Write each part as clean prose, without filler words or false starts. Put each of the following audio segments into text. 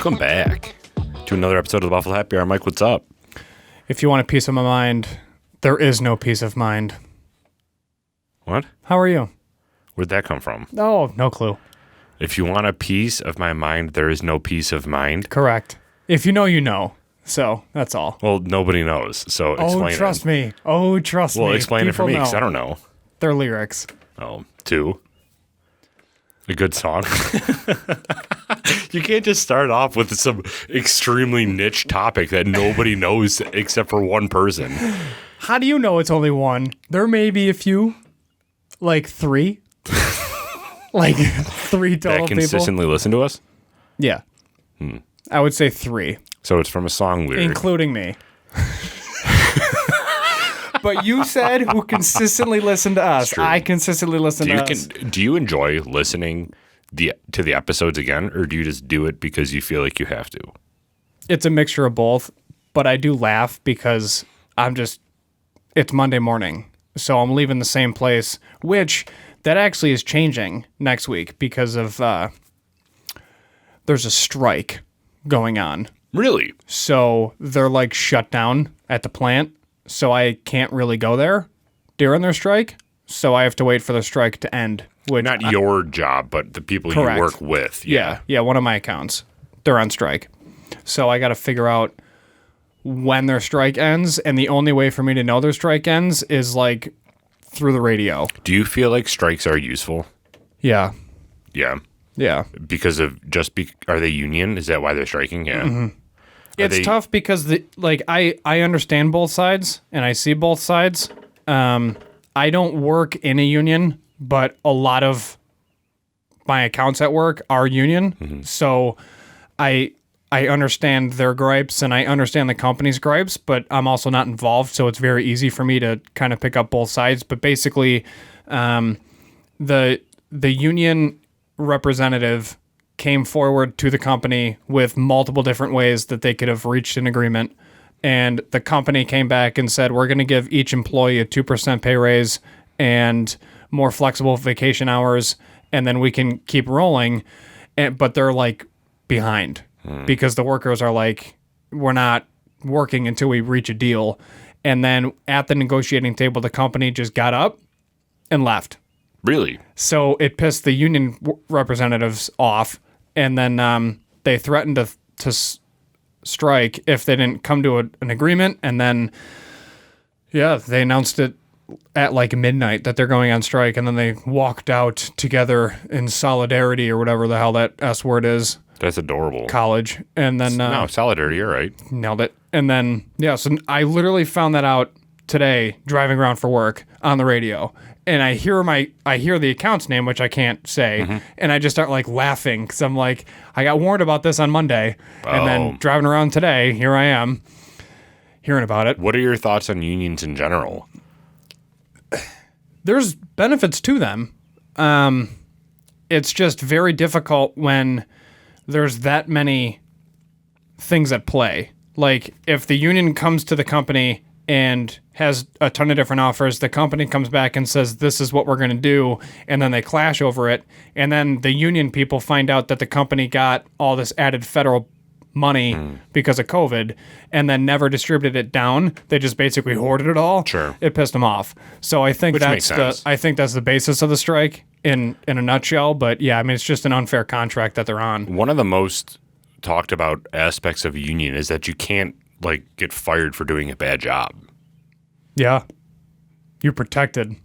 Welcome back to another episode of the Buffalo Happy Hour. Mike, what's up? If you want a peace of my mind, there is no peace of mind. What? How are you? Where'd that come from? Oh, no clue. If you want a piece of my mind, there is no peace of mind. Correct. If you know, you know. So, that's all. Well, nobody knows, so explain it. Trust me. Oh, trust me. Well, explain it for People me, because know. I don't know. They're lyrics. Oh, two. A good song. You can't just start off with some extremely niche topic that nobody knows except for one person. How do you know it's only one? There may be a few. Like three. Like three total That consistently listen to us? people. Yeah. I would say three. So it's from a song lyric. Including me. But you said who consistently listen to us. true. I consistently listen to us. Do you enjoy listening to the episodes again, or do you just do it because you feel like you have to? It's a mixture of both, but I do laugh because it's Monday morning, so I'm leaving the same place, which that actually is changing next week because of there's a strike going on. Really? So they're like shut down at the plant, so I can't really go there during their strike, so I have to wait for the strike to end. Not your job, but the people Correct. you work with. Yeah, one of my accounts. They're on strike. So I got to figure out when their strike ends, and the only way for me to know their strike ends is like through the radio. Do you feel like strikes are useful? Yeah. Yeah. Yeah. Because of are they union? Is that why they're striking? Yeah. Mm-hmm. It's tough because I understand both sides and I see both sides. I don't work in a union, but a lot of my accounts at work are union. Mm-hmm. So I understand their gripes and I understand the company's gripes, but I'm also not involved. So it's very easy for me to kind of pick up both sides. But basically, the union representative came forward to the company with multiple different ways that they could have reached an agreement. And the company came back and said, we're going to give each employee a 2% pay raise and more flexible vacation hours, and then we can keep rolling. But they're like behind because the workers are like, we're not working until we reach a deal. And then at the negotiating table, the company just got up and left. Really? So it pissed the union representatives off, and then they threatened to strike if they didn't come to an agreement. And then, they announced it at like midnight that they're going on strike, and then they walked out together in solidarity or whatever the hell that S word is. That's adorable. College. And then... no, solidarity, you're right. Nailed it. And then, so I literally found that out today driving around for work on the radio. And I hear the account's name, which I can't say, and I just start like laughing because I'm like, I got warned about this on Monday, and then driving around today, here I am, hearing about it. What are your thoughts on unions in general? There's benefits to them. It's just very difficult when there's that many things at play. Like if the union comes to the company and has a ton of different offers, the company comes back and says, this is what we're going to do, and then they clash over it, and then the union people find out that the company got all this added federal money because of COVID, and then never distributed it down. They just basically hoarded it all. Sure. It pissed them off. So I think that's the basis of the strike in a nutshell, but yeah, I mean, it's just an unfair contract that they're on. One of the most talked about aspects of a union is that you can't get fired for doing a bad job. Yeah. You're protected.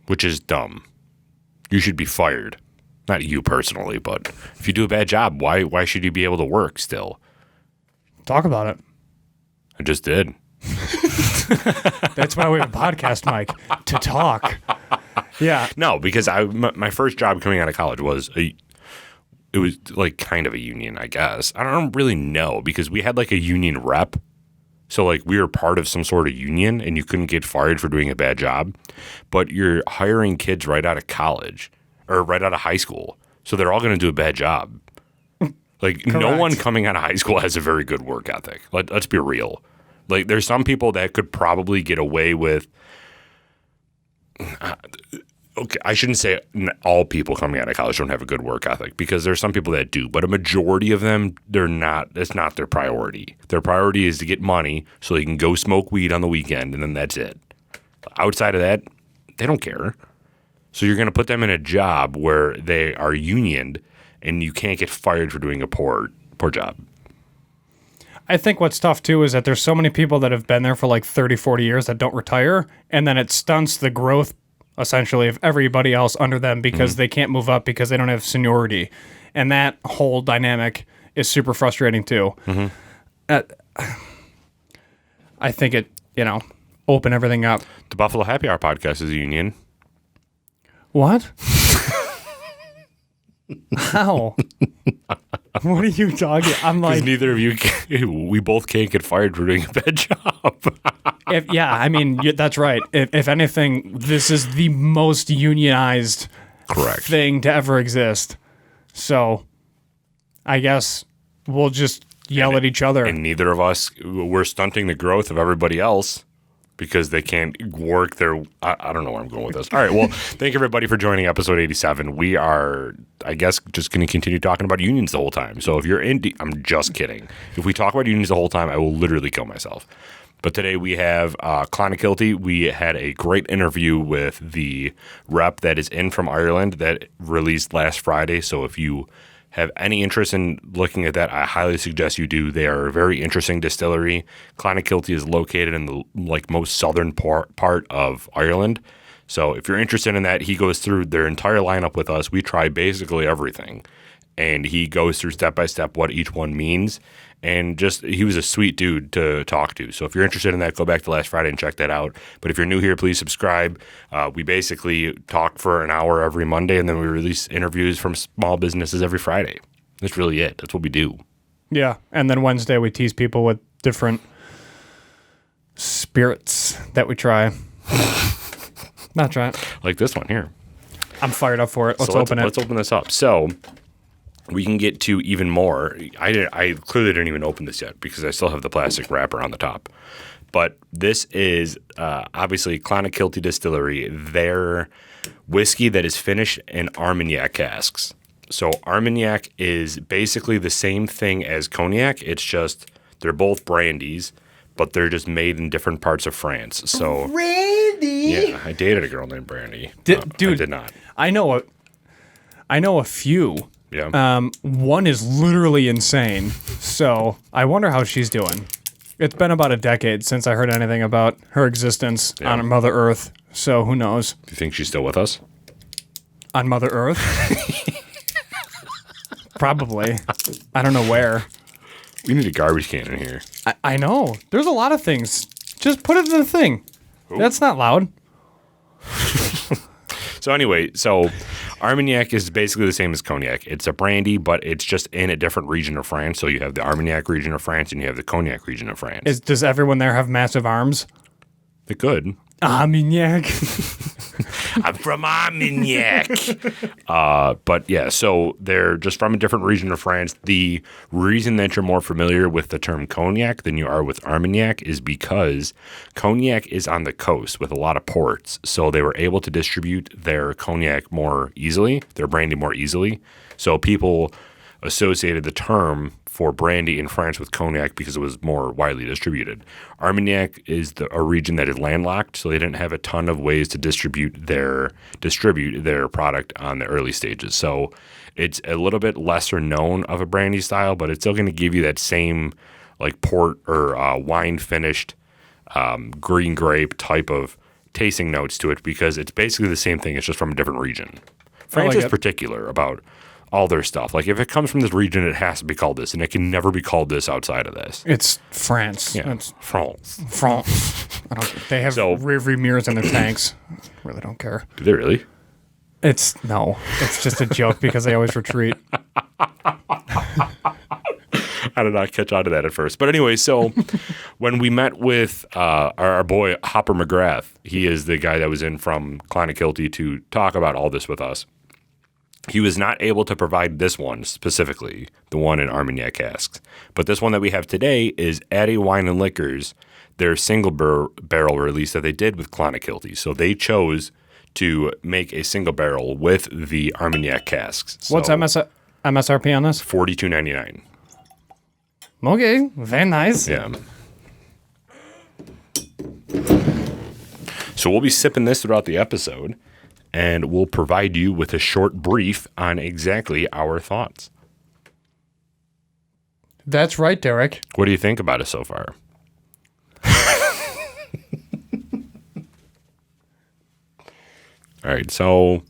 Which is dumb. You should be fired. Not you personally, but if you do a bad job, why should you be able to work still? Talk about it. I just did. That's why we have a podcast, Mike, to talk. Yeah. No, because my first job coming out of college was it was like kind of a union, I guess. I don't really know because we had like a union rep. So like we were part of some sort of union and you couldn't get fired for doing a bad job, but you're hiring kids right out of college or right out of high school. So they're all going to do a bad job. Like Correct. No one coming out of high school has a very good work ethic. Let's be real. Like there's some people that could probably get away with okay, I shouldn't say all people coming out of college don't have a good work ethic, because there's some people that do, but a majority of them, they're not. It's not their priority. Their priority is to get money so they can go smoke weed on the weekend, and then that's it. Outside of that, they don't care. So you're going to put them in a job where they are unioned, and you can't get fired for doing a poor job. I think what's tough too is that there's so many people that have been there for like 30, 40 years that don't retire, and then it stunts the growth essentially of everybody else under them because they can't move up because they don't have seniority. And that whole dynamic is super frustrating too. I think it, open everything up. The Buffalo Happy Hour podcast is a union. What? How? What are you talking? I'm like, neither of you, we both can't get fired for doing a bad job. That's right. If anything, this is the most unionized correct thing to ever exist. So I guess we'll just yell at each other. And neither of us, we're stunting the growth of everybody else because they can't work their, I don't know where I'm going with this. All right, well, thank everybody for joining episode 87. We are, I guess, just going to continue talking about unions the whole time. So if you're I'm just kidding. If we talk about unions the whole time, I will literally kill myself. But today we have Clonakilty. We had a great interview with the rep that is in from Ireland that released last Friday. So if you have any interest in looking at that, I highly suggest you do. They are a very interesting distillery. Clonakilty is located in the most southern part of Ireland. So if you're interested in that, he goes through their entire lineup with us. We try basically everything. And he goes through step by step what each one means. And he was a sweet dude to talk to. So if you're interested in that, go back to last Friday and check that out. But if you're new here, please subscribe. We basically talk for an hour every Monday, and then we release interviews from small businesses every Friday. That's really it. That's what we do. Yeah. And then Wednesday, we tease people with different spirits that we try. Not try it. Like this one here. I'm fired up for it. Let's open it. Let's open this up. So we can get to even more. I clearly didn't even open this yet because I still have the plastic wrapper on the top. But this is obviously Clonakilty Distillery, their whiskey that is finished in Armagnac casks. So Armagnac is basically the same thing as cognac. It's just they're both brandies, but they're just made in different parts of France. So Brandy. Yeah, I dated a girl named Brandy. Dude, I did not. I know a few. Yeah. One is literally insane. So I wonder how she's doing. It's been about a decade since I heard anything about her existence on Mother Earth. So who knows? Do you think she's still with us? On Mother Earth? Probably. I don't know where. We need a garbage can in here. I know. There's a lot of things. Just put it in the thing. Ooh. That's not loud. So anyway, Armagnac is basically the same as cognac. It's a brandy, but it's just in a different region of France. So you have the Armagnac region of France and you have the cognac region of France. Does everyone there have massive arms? They could. Armagnac. I'm from Armagnac. But yeah, so they're just from a different region of France. The reason that you're more familiar with the term cognac than you are with Armagnac is because cognac is on the coast with a lot of ports. So they were able to distribute their cognac more easily, their brandy more easily. So people associated the term for brandy in France with cognac because it was more widely distributed. Armagnac is a region that is landlocked, so they didn't have a ton of ways to distribute their product on the early stages. So it's a little bit lesser known of a brandy style, but it's still going to give you that same like port or wine finished green grape type of tasting notes to it because it's basically the same thing. It's just from a different region. France is particular about all their stuff. Like if it comes from this region, it has to be called this, and it can never be called this outside of this. It's France. Yeah, it's France. They have rear-view mirrors in their tanks. Really don't care. Do they really? It's just a joke because they always retreat. I did not catch on to that at first. But anyway, so when we met with our boy Hopper McGrath, he is the guy that was in from Clonakilty to talk about all this with us. He was not able to provide this one specifically, the one in Armagnac casks. But this one that we have today is Addy Wine and Liquors, their single barrel release that they did with Clonakilty. So they chose to make a single barrel with the Armagnac casks. So What's MSRP on this? $42.99. Okay, very nice. Yeah. So we'll be sipping this throughout the episode, and we'll provide you with a short brief on exactly our thoughts. That's right, Derek. What do you think about it so far? All right, so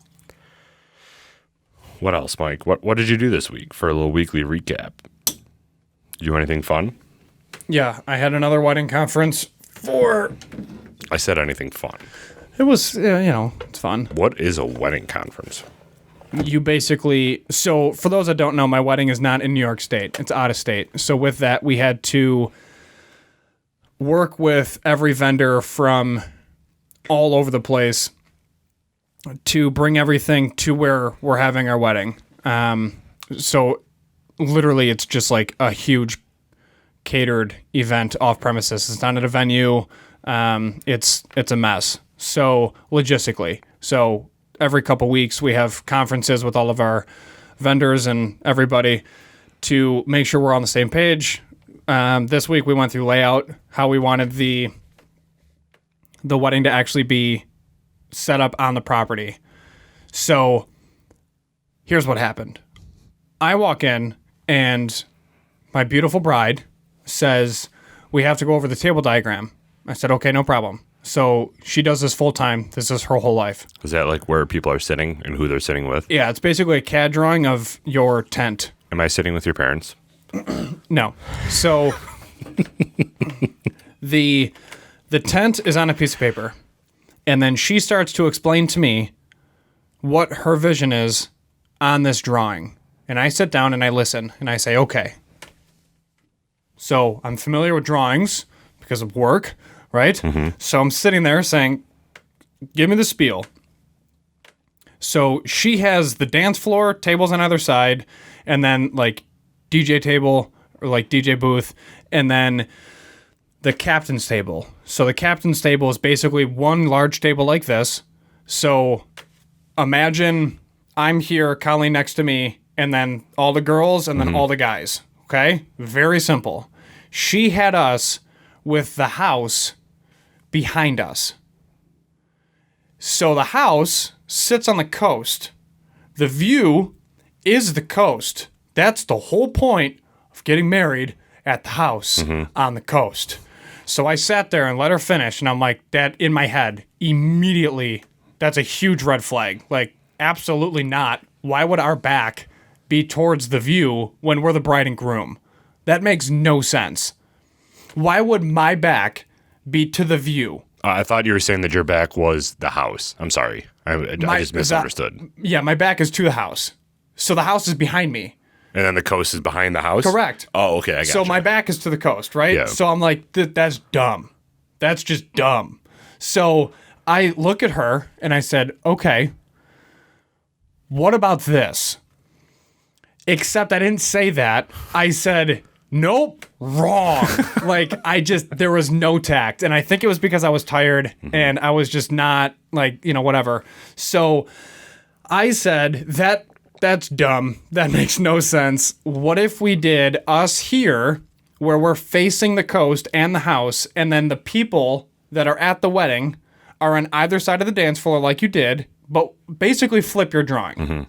what else, Mike? What did you do this week for a little weekly recap? Did you do anything fun? Yeah, I had another wedding conference for... I said anything fun. It was, it's fun. What is a wedding conference? You basically... So, for those that don't know, my wedding is not in New York State. It's out of state. So, with that, we had to work with every vendor from all over the place to bring everything to where we're having our wedding. So literally it's just like a huge catered event off premises. It's not at a venue. It's a mess. So logistically, so every couple weeks we have conferences with all of our vendors and everybody to make sure we're on the same page. This week we went through layout, how we wanted the wedding to actually be set up on the property. So here's what happened. I walk in and my beautiful bride says, we have to go over the table diagram. I said, okay, no problem. So she does this full time. This is her whole life. Is that like where people are sitting and who they're sitting with? Yeah, it's basically a CAD drawing of your tent. Am I sitting with your parents? No. So the tent is on a piece of paper. And then she starts to explain to me what her vision is on this drawing. And I sit down and I listen and I say, okay. So I'm familiar with drawings because of work, right? Mm-hmm. So I'm sitting there saying, give me the spiel. So she has the dance floor, tables on either side, and then like DJ table or like DJ booth, and then the captain's table. So the captain's table is basically one large table like this. So imagine I'm here, Colleen next to me, and then all the girls, and then all the guys. Okay? Very simple. She had us with the house behind us. So the house sits on the coast. The view is the coast. That's the whole point of getting married at the house on the coast. So I sat there and let her finish, and I'm like, that in my head, immediately, that's a huge red flag. Like, absolutely not. Why would our back be towards the view when we're the bride and groom? That makes no sense. Why would my back be to the view? I thought you were saying that your back was the house. I'm sorry. I just misunderstood. Yeah, my back is to the house. So the house is behind me. And then the coast is behind the house? Correct. Oh, okay, I got So my back is to the coast, right? Yeah. So I'm like, that's dumb. That's just dumb. So I look at her and I said, okay, what about this? Except I didn't say that. I said, nope, wrong. There was no tact. And I think it was because I was tired and I was just not whatever. So I said, that's dumb. That makes no sense. What if we did us here where we're facing the coast and the house, and then the people that are at the wedding are on either side of the dance floor like you did, but basically flip your drawing.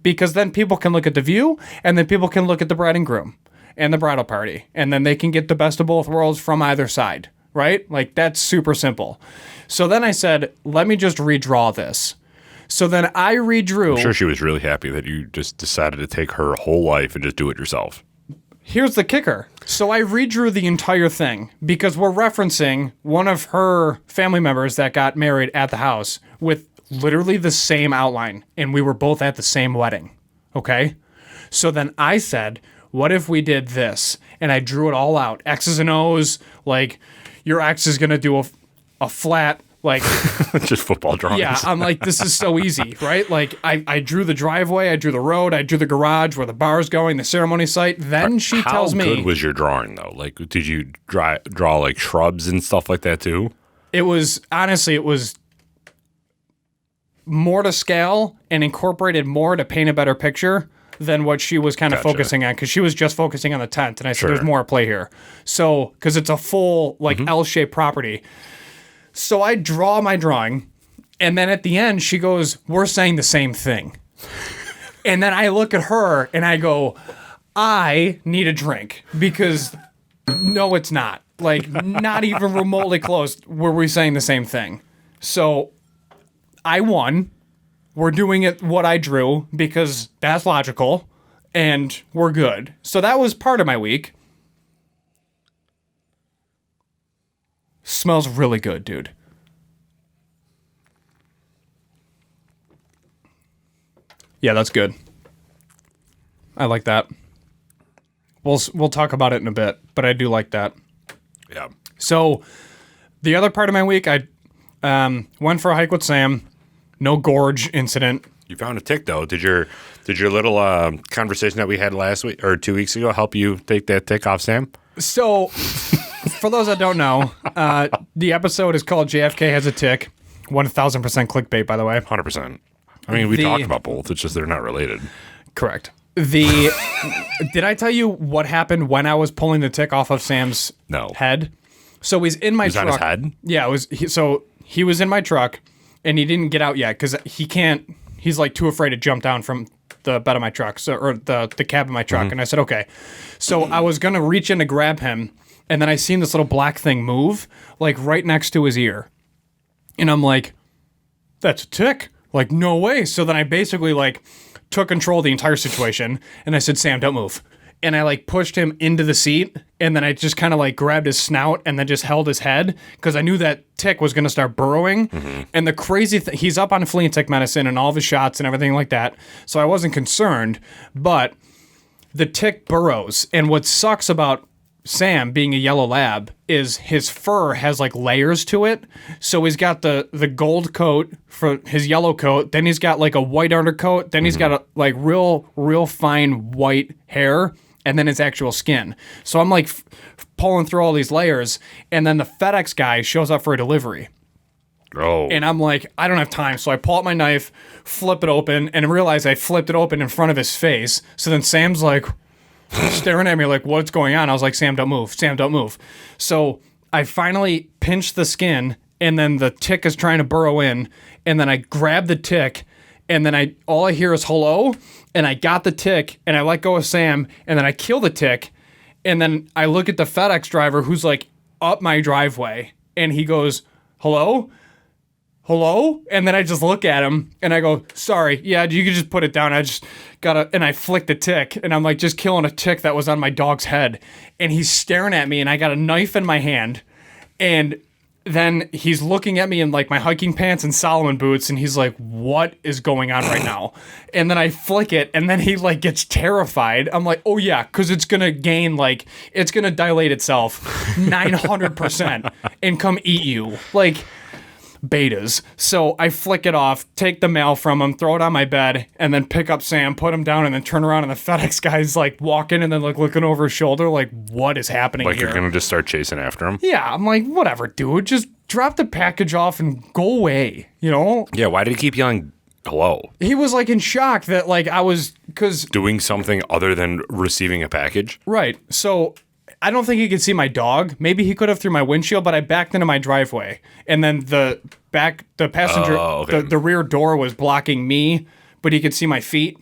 Because then people can look at the view, and then people can look at the bride and groom and the bridal party, and then they can get the best of both worlds from either side, right? Like, that's super simple. So then I said, let me just redraw this. So then I redrew. I'm sure she was really happy that you just decided to take her whole life and just do it yourself. Here's the kicker. So I redrew the entire thing because we're referencing one of her family members that got married at the house with literally the same outline, and we were both at the same wedding. Okay? So then I said, what if we did this? And I drew it all out. X's and O's, like your X is going to do a flat, like just football drawings. Yeah, I'm like, this is so easy, right? Like, I drew the driveway, I drew the road, I drew the garage where the bar's going, the ceremony site. Then she tells me... How good was your drawing, though? Like, did you draw like shrubs and stuff like that, too? It was, honestly, it was more to scale and incorporated more to paint a better picture than what she was kind of focusing on, because she was just focusing on the tent, and I said, there's more at play here. So, because it's a full, L-shaped property. So I draw my drawing, and then at the end, she goes, we're saying the same thing. And then I look at her, and I go, I need a drink, because no, it's not. Like, not even remotely close were we saying the same thing. So I won. We're doing it what I drew because that's logical, and we're good. So that was part of my week. Smells really good, dude. Yeah, that's good. I like that. We'll talk about it in a bit, but I do like that. Yeah. So the other part of my week, I went for a hike with Sam. No gorge incident. You found a tick though. Did your little conversation that we had last week or 2 weeks ago help you take that tick off Sam? So, for those that don't know, the episode is called JFK Has a Tick. 1,000% clickbait, by the way. 100%. I mean, we talked about both. It's just they're not related. Correct. Did I tell you what happened when I was pulling the tick off of Sam's head? So he's in my truck. On his head? Yeah, he was in my truck, and he didn't get out yet because he can't. He's like too afraid to jump down from the bed of my truck, or the cab of my truck. Mm-hmm. And I said, okay. So I was gonna reach in to grab him, and then I seen this little black thing move, like right next to his ear, and I'm like, that's a tick. Like, no way. So then I basically took control of the entire situation, and I said, Sam, don't move. And I pushed him into the seat, and then I just kind of grabbed his snout and then just held his head because I knew that tick was going to start burrowing. Mm-hmm. And the crazy thing, he's up on flea and tick medicine and all of his shots and everything like that. So I wasn't concerned, but the tick burrows. And what sucks about Sam being a yellow lab is his fur has layers to it. So he's got the gold coat for his yellow coat, then he's got a white undercoat, then he's got a real fine white hair, and then his actual skin. So I'm pulling through all these layers, and then the FedEx guy shows up for a delivery. Oh. And I'm I don't have time. So I pull out my knife, flip it open, and realize I flipped it open in front of his face. So then Sam's staring at me what's going on? I was like, Sam, don't move. Sam, don't move. So I finally pinched the skin, and then the tick is trying to burrow in, and then I grab the tick, and then all I hear is hello, and I got the tick, and I let go of Sam, and then I kill the tick, and then I look at the FedEx driver who's up my driveway, and he goes, hello? Hello? And then I just look at him, and I go, sorry, yeah, you can just put it down. I just and I flicked the tick, and I'm just killing a tick that was on my dog's head. And he's staring at me, and I got a knife in my hand, and then he's looking at me in my hiking pants and Solomon boots, and he's like, what is going on right now? And then I flick it, and then he gets terrified. I'm like, oh yeah, because it's gonna gain it's gonna dilate itself 900% and come eat you. Betas. So I flick it off, take the mail from him, throw it on my bed, and then pick up Sam, put him down, and then turn around, and the FedEx guy's walking and then looking over his shoulder what is happening here? You're gonna just start chasing after him? Yeah, I'm whatever, dude. Just drop the package off and go away, Yeah, why did he keep yelling hello? He was in shock that I was, because... Doing something other than receiving a package? Right. So... I don't think he could see my dog. Maybe he could have through my windshield, but I backed into my driveway. And then the passenger, the rear door was blocking me, but he could see my feet,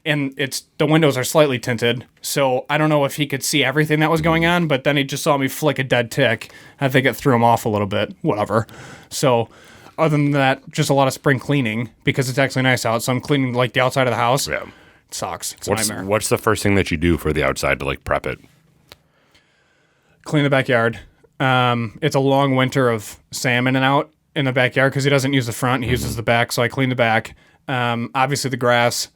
And the windows are slightly tinted. So I don't know if he could see everything that was going on, but then he just saw me flick a dead tick. I think it threw him off a little bit. Whatever. So other than that, just a lot of spring cleaning because it's actually nice out. So I'm cleaning the outside of the house. Yeah. It sucks. It's a nightmare. What's the first thing that you do for the outside to prep it? Clean the backyard. It's a long winter of Sam in and out in the backyard because he doesn't use the front. He uses the back, so I clean the back. Obviously, the grass,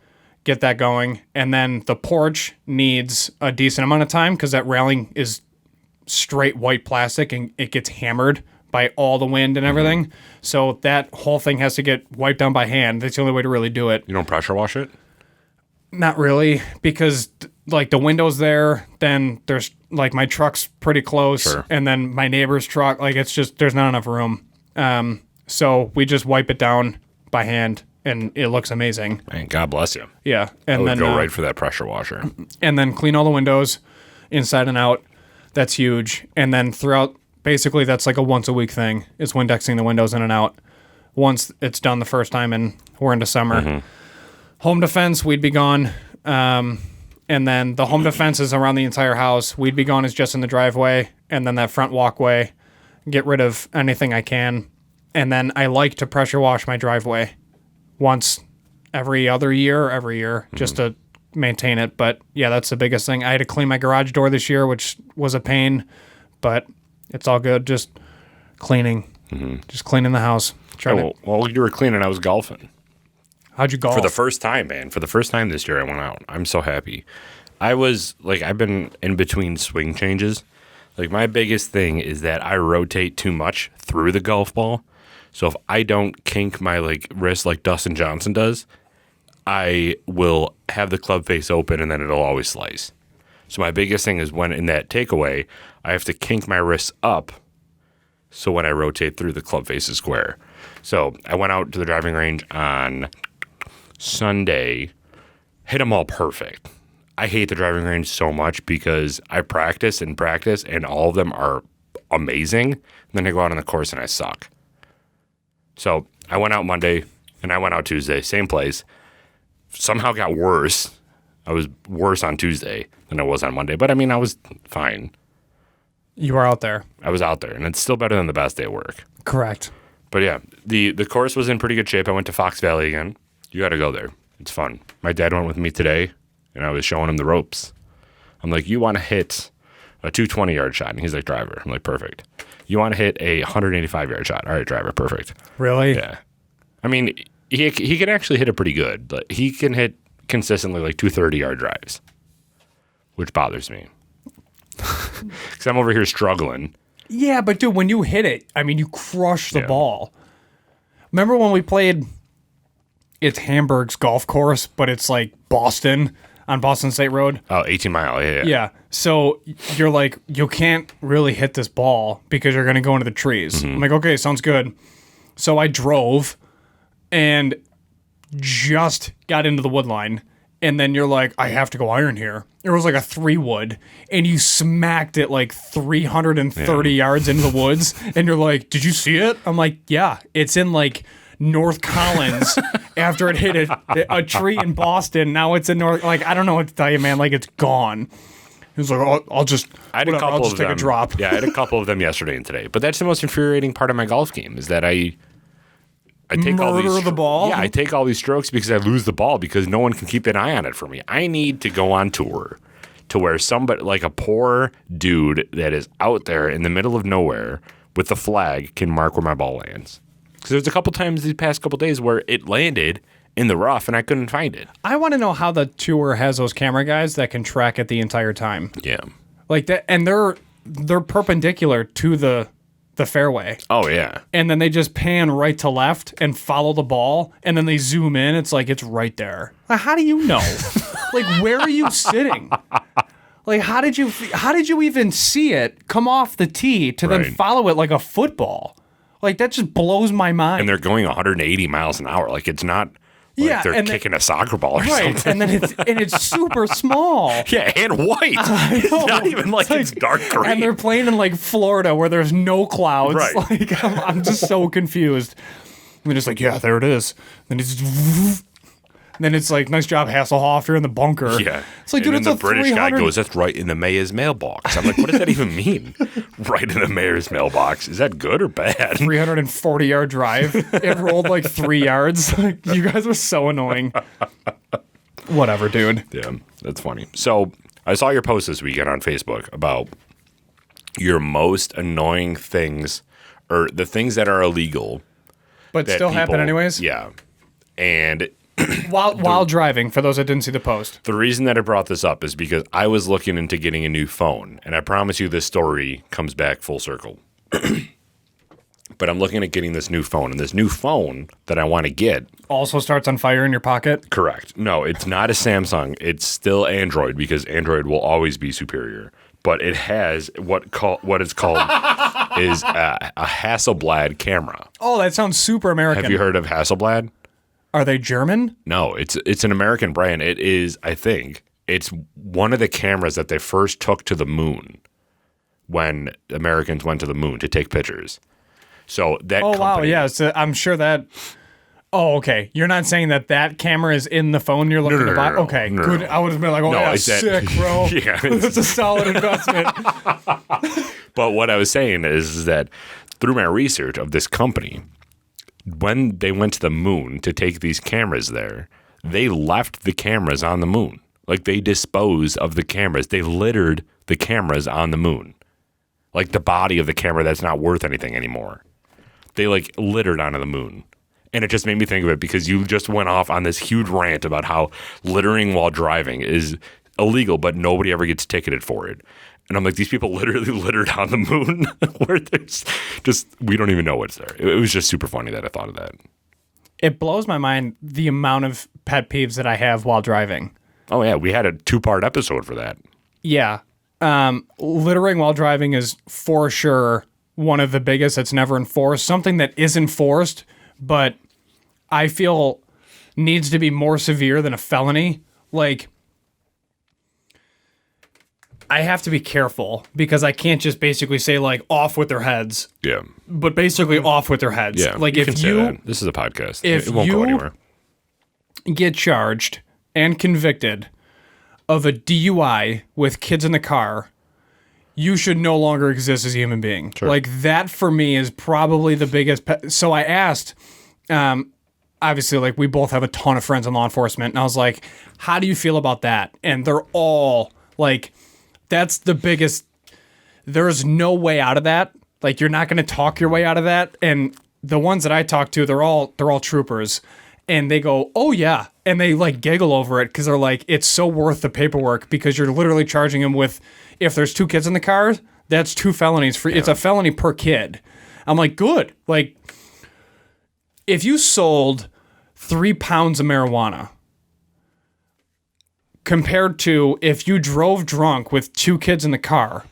get that going. And then the porch needs a decent amount of time because that railing is straight white plastic and it gets hammered by all the wind and everything. So that whole thing has to get wiped down by hand. That's the only way to really do it. You don't pressure wash it? Not really, because the window's there, then there's my truck's pretty close, sure. And then my neighbor's truck, it's just there's not enough room. So we just wipe it down by hand, and it looks amazing. Man, God bless you. Yeah. I And would then go right for that pressure washer. and then clean all the windows inside and out. That's huge. And then throughout, basically that's like a once a week thing, is Windexing the windows in and out. Once it's done the first time and we're into summer. Home defense, we'd be gone. And then the home defense is around the entire house. We'd be gone is just in the driveway, and then that front walkway. Get rid of anything I can. And then I like to pressure wash my driveway once every other year, just to maintain it. But yeah, that's the biggest thing. I had to clean my garage door this year, which was a pain, but it's all good. Just cleaning, just cleaning the house. While you were cleaning, I was golfing. How'd you golf? For the first time, man. For the first time this year, I went out. I'm so happy. I've been in between swing changes. Like, my biggest thing is that I rotate too much through the golf ball. So if I don't kink my wrist like Dustin Johnson does, I will have the club face open and then it'll always slice. So my biggest thing is when in that takeaway, I have to kink my wrists up so when I rotate through, the club face is square. So I went out to the driving range on Sunday, hit them all perfect. I hate the driving range so much because I practice and all of them are amazing. And then I go out on the course and I suck. So I went out Monday and I went out Tuesday, same place. Somehow got worse. I was worse on Tuesday than I was on Monday, but I mean, I was fine. You were out there. I was out there, and it's still better than the best day at work. Correct. But yeah, the course was in pretty good shape. I went to Fox Valley again. You got to go there. It's fun. My dad went with me today, and I was showing him the ropes. I'm like, you want to hit a 220-yard shot? And he's like, driver. I'm like, perfect. You want to hit a 185-yard shot? All right, driver, perfect. Really? Yeah. I mean, he can actually hit it pretty good. But he can hit consistently 230-yard drives, which bothers me. Because I'm over here struggling. Yeah, but dude, when you hit it, I mean, you crush the ball. Remember when we played, it's Hamburg's golf course, but it's like Boston, on Boston State Road? Oh, 18 Mile, yeah. Yeah, so you're like, you can't really hit this ball because you're going to go into the trees. I'm like, okay, sounds good. So I drove and just got into the wood line. And then you're like, I have to go iron here. It was like a 3-wood, and you smacked it 330 yards into the woods. And you're like, did you see it? I'm like, yeah, it's in North Collins after it hit a tree in Boston. Now it's in North. I don't know what to tell you, man. It's gone. He was like, I'll just take a drop. Yeah, I had a couple of them yesterday and today. But that's the most infuriating part of my golf game is that I take all these the ball. Yeah, I take all these strokes because I lose the ball because no one can keep an eye on it for me. I need to go on tour to where somebody a poor dude that is out there in the middle of nowhere with the flag can mark where my ball lands. Because there's a couple times these past couple days where it landed in the rough and I couldn't find it. I want to know how the tour has those camera guys that can track it the entire time. Yeah, like that, and they're perpendicular to the fairway. Oh, yeah. And then they just pan right to left and follow the ball, and then they zoom in. It's it's right there. How do you know? Where are you sitting? How did you even see it come off the tee to then follow it like a football? That just blows my mind. And they're going 180 miles an hour. It's not they're kicking a soccer ball or something. And then it's super small. Yeah, and white. It's not even it's dark green. And they're playing in Florida where there's no clouds. Right. I'm just so confused. And they're just yeah, there it is. And it's nice job, Hasselhoff. You're in the bunker. Yeah. It's dude, and it's then the British guy goes, that's right in the mayor's mailbox. I'm like, what does that even mean? Right in the mayor's mailbox. Is that good or bad? 340-yard drive. It rolled 3 yards. You guys are so annoying. Whatever, dude. Yeah, that's funny. So I saw your post this weekend on Facebook about your most annoying things or the things that are illegal. But still happen anyways? Yeah. And while driving, for those that didn't see the post. The reason that I brought this up is because I was looking into getting a new phone, and I promise you this story comes back full circle. But I'm looking at getting this new phone, and this new phone that I want to get also starts on fire in your pocket? Correct. No, it's not a Samsung. It's still Android because Android will always be superior. But it has what is called is a Hasselblad camera. Oh, that sounds super American. Have you heard of Hasselblad? Are they German? No, it's an American brand. It is, I think, it's one of the cameras that they first took to the moon when Americans went to the moon to take pictures. So that Oh, company, wow, yeah. So I'm sure that... Oh, okay. You're not saying that camera is in the phone you're looking to buy? No, okay, no, good. no. I would have been like, oh, No, yeah, it's that- sick, bro. Yeah, That's a solid investment. But what I was saying is that through my research of this company, when they went to the moon to take these cameras there, they left the cameras on the moon. Like, they disposed of the cameras. They littered the cameras on the moon. Like, the body of the camera that's not worth anything anymore. They, like, littered onto the moon. And it just made me think of it because you just went off on this huge rant about how littering while driving is illegal, but nobody ever gets ticketed for it. And I'm like, these people literally littered on the moon where there's just, we don't even know what's there. It was just super funny that I thought of that. It blows my mind the amount of pet peeves that I have while driving. Oh, yeah. We had a 2-part episode for that. Yeah. Littering while driving is for sure one of the biggest that's never enforced. Something that is enforced, but I feel needs to be more severe than a felony. Like, I have to be careful because I can't just basically say, like, off with their heads. Yeah. But basically off with their heads. Yeah. Like, you if can say you that. This is a podcast. if It won't go you- anywhere. get charged and convicted of a DUI with kids in the car, you should no longer exist as a human being. Sure. Like, that for me is probably the biggest. So I asked, obviously, like, we both have a ton of friends in law enforcement, and I was like, how do you feel about that? And they're all like, that's the biggest. There's no way out of that. Like, you're not going to talk your way out of that. And the ones that I talk to, they're all troopers. And they go, oh, yeah. And they, like, giggle over it because they're like, it's so worth the paperwork because you're literally charging them with, if there's 2 kids in the car, that's 2 felonies. It's a felony per kid. I'm like, good. Like, if you sold 3 pounds of marijuana compared to if you drove drunk with 2 kids in the car,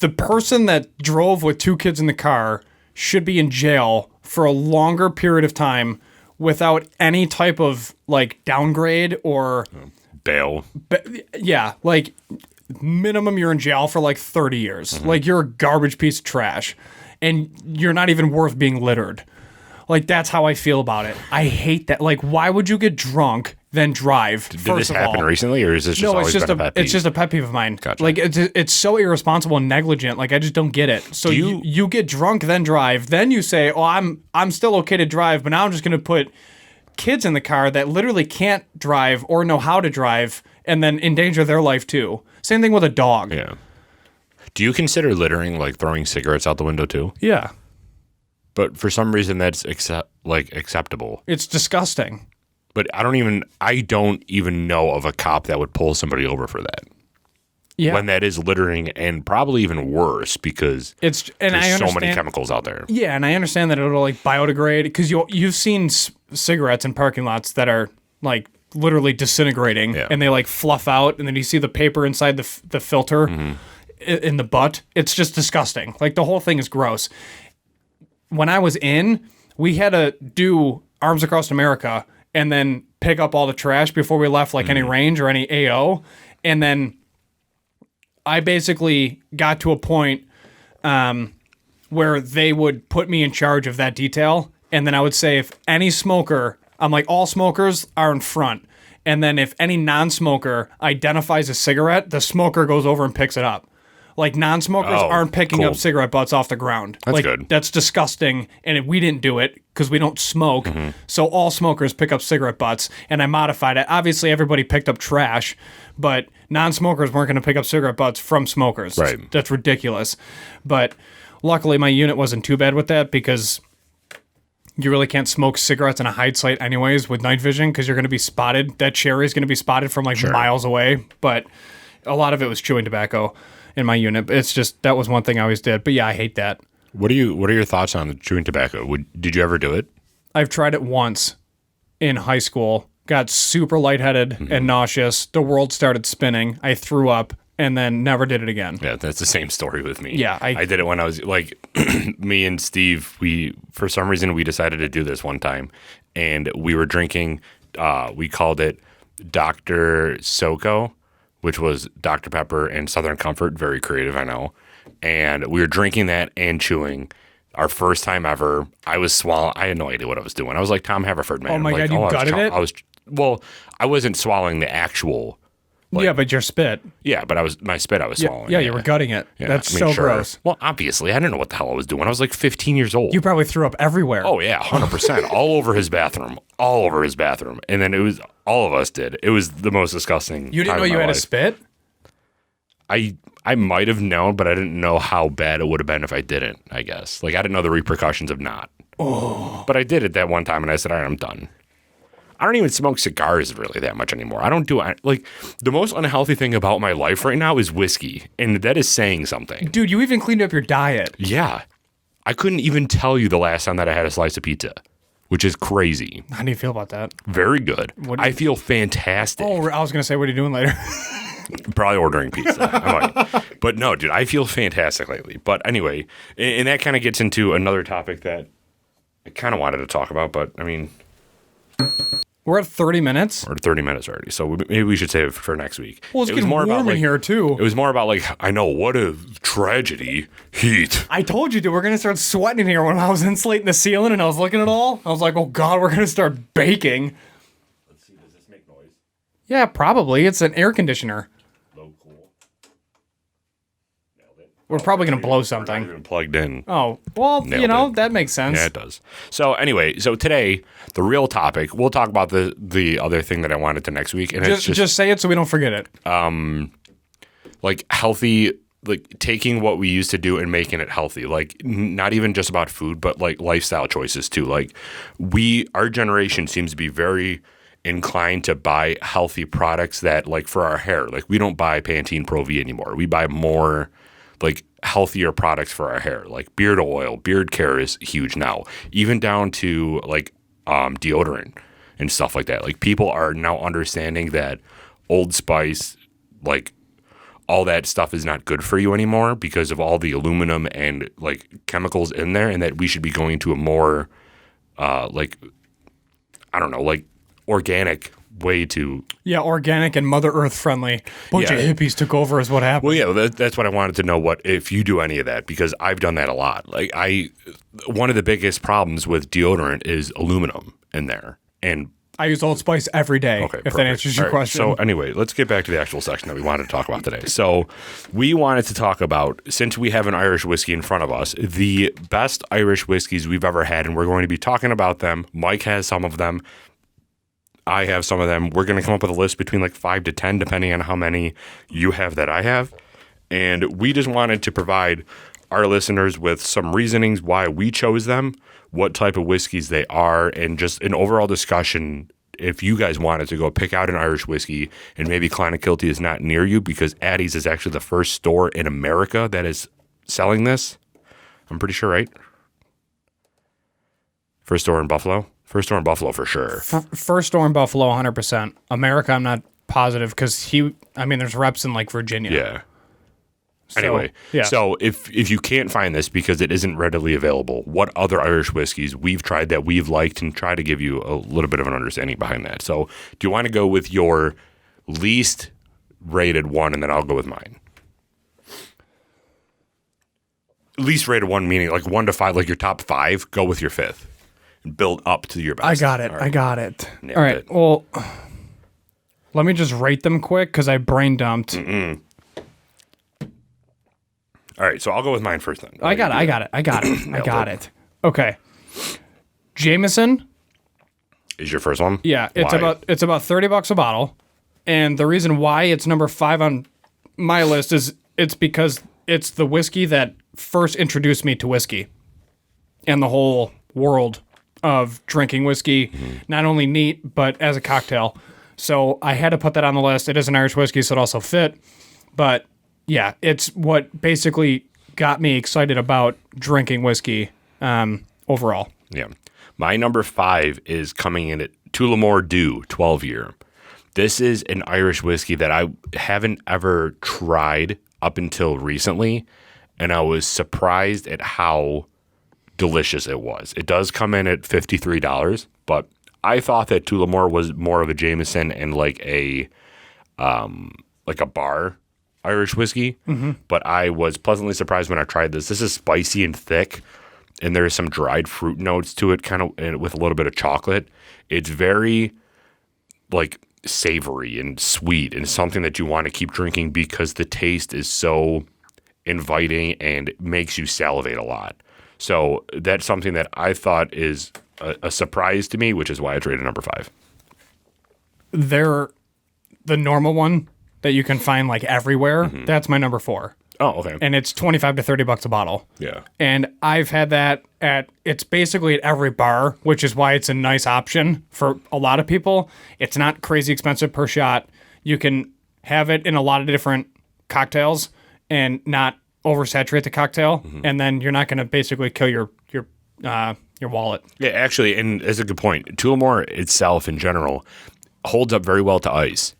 the person that drove with 2 kids in the car should be in jail for a longer period of time without any type of, like, downgrade or Bail. yeah, like, minimum you're in jail for like 30 years. Mm-hmm. Like, you're a garbage piece of trash and you're not even worth being littered. Like, that's how I feel about it. I hate that. Like, why would you get drunk then drive? Did this happen recently, or is this just No, always been a pet peeve? it's just a pet peeve of mine. Gotcha. Like, it's so irresponsible and negligent. Like, I just don't get it. So you get drunk then drive, then you say, oh, I'm still okay to drive, but now I'm just going to put kids in the car that literally can't drive or know how to drive and then endanger their life too. Same thing with a dog. Yeah. Do you consider littering like throwing cigarettes out the window too? Yeah. But for some reason that's acceptable. It's disgusting. But I don't even know of a cop that would pull somebody over for that. Yeah. When that is littering, and probably even worse because There's so many chemicals out there. Yeah, and I understand that it'll, like, biodegrade because you've seen cigarettes in parking lots that are, like, literally disintegrating, Yeah. and they, like, fluff out, and then you see the paper inside the filter in the butt. It's just disgusting. Like, the whole thing is gross. When I was we had to do Arms Across America and then pick up all the trash before we left, like, any range or any AO, and then I basically got to a point where they would put me in charge of that detail. And then I would say, if any smoker, I'm like, all smokers are in front. And then if any non-smoker identifies a cigarette, the smoker goes over and picks it up. Like, non-smokers aren't picking cool. up cigarette butts off the ground. That's like, good. That's disgusting. And we didn't do it because we don't smoke. So all smokers pick up cigarette butts. And I modified it. Obviously, everybody picked up trash, but non-smokers weren't going to pick up cigarette butts from smokers. Right. That's ridiculous. But luckily, my unit wasn't too bad with that because you really can't smoke cigarettes in a hide site anyways with night vision because you're going to be spotted. That cherry is going to be spotted from, like, miles away. But a lot of it was chewing tobacco in my unit. It's just, that was one thing I always did. But yeah, I hate that. What are your thoughts on the chewing tobacco? Did you ever do it? I've tried it once in high school, got super lightheaded and nauseous. The world started spinning. I threw up, and then never did it again. Yeah, that's the same story with me. Yeah, I did it when I was like, me and Steve, for some reason, we decided to do this one time, and we were drinking, we called it Dr. Soko, which was Dr. Pepper and Southern Comfort. Very creative, I know. And we were drinking that and chewing. Our first time ever. I was swallowing. I had no idea what I was doing. I was like Tom Haverford, man. Oh my like, God, you gutted it? I wasn't swallowing the actual. Yeah, but your spit. Yeah, but my spit I was swallowing. Yeah, you were gutting it. Yeah, That's so gross. Well, obviously, I didn't know what the hell I was doing. I was like 15 years old. You probably threw up everywhere. Oh, yeah, 100%. All over his bathroom. All over his bathroom. And then it was, all of us did. It was the most disgusting. You didn't know you had a spit? I might have known, but I didn't know how bad it would have been if I didn't, I guess. Like, I didn't know the repercussions of not. Oh. But I did it that one time, and I said, all right, I'm done. I don't even smoke cigars really that much anymore. I don't do it. Like, the most unhealthy thing about my life right now is whiskey, and that is saying something. Dude, you even cleaned up your diet. Yeah. I couldn't even tell you the last time that I had a slice of pizza, which is crazy. How do you feel about that? Very good. I feel fantastic. Oh, I was going to say, what are you doing later? Probably ordering pizza. I might. But no, dude, I feel fantastic lately. But anyway, and that kind of gets into another topic that I kind of wanted to talk about, but I mean... We're at 30 minutes. We're at 30 minutes already, so maybe we should save it for next week. Well, it's getting warm in here, too. It was more about, like, I know, what a tragedy. Heat. I told you, dude, we're going to start sweating in here. When I was insulating the ceiling and I was looking at it all, I was like, oh, God, we're going to start baking. Let's see, does this make noise? Yeah, probably. It's an air conditioner. Low cool. Nailed it. We're probably going to blow something. We're not even plugged in. Oh, well, Nailed it. that makes sense. Yeah, it does. So anyway, today, the real topic, we'll talk about the other thing that I wanted to next week. And just say it so we don't forget it. Like healthy, like taking what we used to do and making it healthy. Like not even just about food, but like lifestyle choices too. Like our generation seems to be very inclined to buy healthy products that like for our hair, like we don't buy Pantene Pro V anymore. We buy more like healthier products for our hair, like beard oil. Beard care is huge now, even down to like deodorant and stuff like that. Like people are now understanding that Old Spice, like all that stuff is not good for you anymore because of all the aluminum and like chemicals in there, and that we should be going to a more like, I don't know, like organic way to... Yeah, organic and Mother Earth friendly. Bunch of hippies took over is what happened. Well, yeah, that's what I wanted to know, what if you do any of that, because I've done that a lot. Like one of the biggest problems with deodorant is aluminum in there, and I use Old Spice every day, if perfect. that answers your question. So anyway, let's get back to the actual section that we wanted to talk about today. So we wanted to talk about, since we have an Irish whiskey in front of us, the best Irish whiskeys we've ever had, and we're going to be talking about them. Mike has some of them. I have some of them. We're going to come up with a list between like 5 to 10, depending on how many you have that I have. And we just wanted to provide our listeners with some reasonings why we chose them, what type of whiskeys they are, and just an overall discussion if you guys wanted to go pick out an Irish whiskey and maybe Clonakilty is not near you, because Addie's is actually the first store in America that is selling this. I'm pretty sure, right? First store in Buffalo? First store in Buffalo for sure. First store in Buffalo, 100%. America, I'm not positive because there's reps in like Virginia. Yeah. Anyway, so if you can't find this because it isn't readily available, what other Irish whiskeys we've tried that we've liked, and try to give you a little bit of an understanding behind that. So do you want to go with your least rated one, and then I'll go with mine? Least rated one meaning like 1 to 5, like your top 5, go with your 5th. And build up to your best. I got it. Right. I got it. Nailed All right. it. Well, let me just rate them quick because I brain dumped. All right, so I'll go with mine first then. I got it. Okay. Jameson is your first one? Yeah, it's Why? about $30 a bottle. And the reason why it's number 5 on my list is it's because it's the whiskey that first introduced me to whiskey and the whole world of drinking whiskey, not only neat, but as a cocktail. So I had to put that on the list. It is an Irish whiskey, so it also fit. But yeah, it's what basically got me excited about drinking whiskey overall. Yeah. My number 5 is coming in at Tullamore Dew 12 year. This is an Irish whiskey that I haven't ever tried up until recently, and I was surprised at how delicious it was. It does come in at $53, but I thought that Tullamore was more of a Jameson and like a bar Irish whiskey, but I was pleasantly surprised when I tried this. This is spicy and thick, and there's some dried fruit notes to it, kind of with a little bit of chocolate. It's very like savory and sweet, and something that you want to keep drinking because the taste is so inviting and makes you salivate a lot. So that's something that I thought is a surprise to me, which is why I rated number 5. They're the normal one that you can find like everywhere. That's my number 4. Oh, okay. And it's $25 to $30 a bottle. Yeah. And I've had that it's basically at every bar, which is why it's a nice option for a lot of people. It's not crazy expensive per shot. You can have it in a lot of different cocktails and not oversaturate the cocktail. And then you're not going to basically kill your wallet. Yeah, actually, and that's a good point. Tullamore itself in general holds up very well to ice.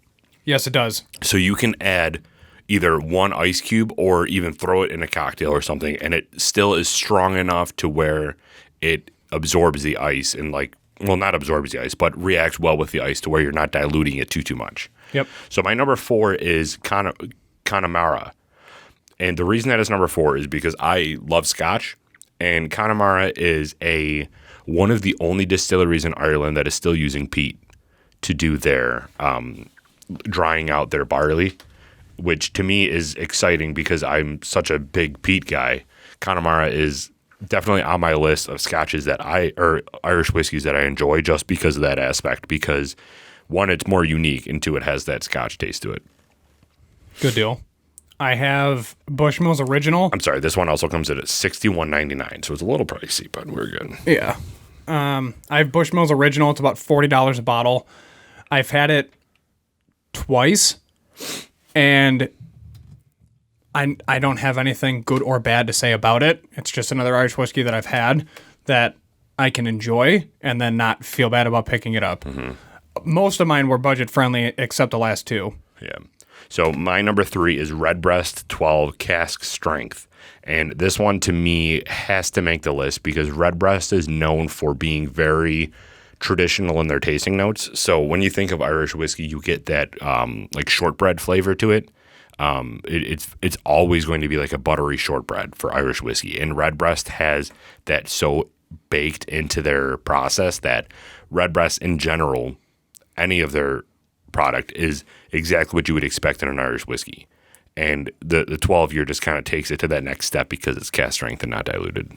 Yes, it does. So you can add either one ice cube or even throw it in a cocktail or something, and it still is strong enough to where it absorbs the ice and not absorbs the ice, but reacts well with the ice to where you're not diluting it too much. Yep. So my number 4 is Connemara. And the reason that is number 4 is because I love Scotch, and Connemara is one of the only distilleries in Ireland that is still using peat to do their drying out their barley, which to me is exciting because I'm such a big peat guy. Connemara is definitely on my list of scotches or Irish whiskeys that I enjoy just because of that aspect. Because one, it's more unique, and two, it has that Scotch taste to it. Good deal. I have Bushmills Original. I'm sorry, this one also comes in at $61.99, so it's a little pricey, but we're good. Yeah. I have Bushmills Original. It's about $40 a bottle. I've had it twice, and I don't have anything good or bad to say about it. It's just another Irish whiskey that I've had that I can enjoy and then not feel bad about picking it up. Most of mine were budget friendly except the last 2. Yeah. So my number 3 is Redbreast 12 Cask Strength. And this one to me has to make the list because Redbreast is known for being very traditional in their tasting notes. So when you think of Irish whiskey, you get that like shortbread flavor to it. It's always going to be like a buttery shortbread for Irish whiskey. And Redbreast has that so baked into their process that Redbreast in general, any of their product is exactly what you would expect in an Irish whiskey. And the 12-year just kind of takes it to that next step because it's cask strength and not diluted.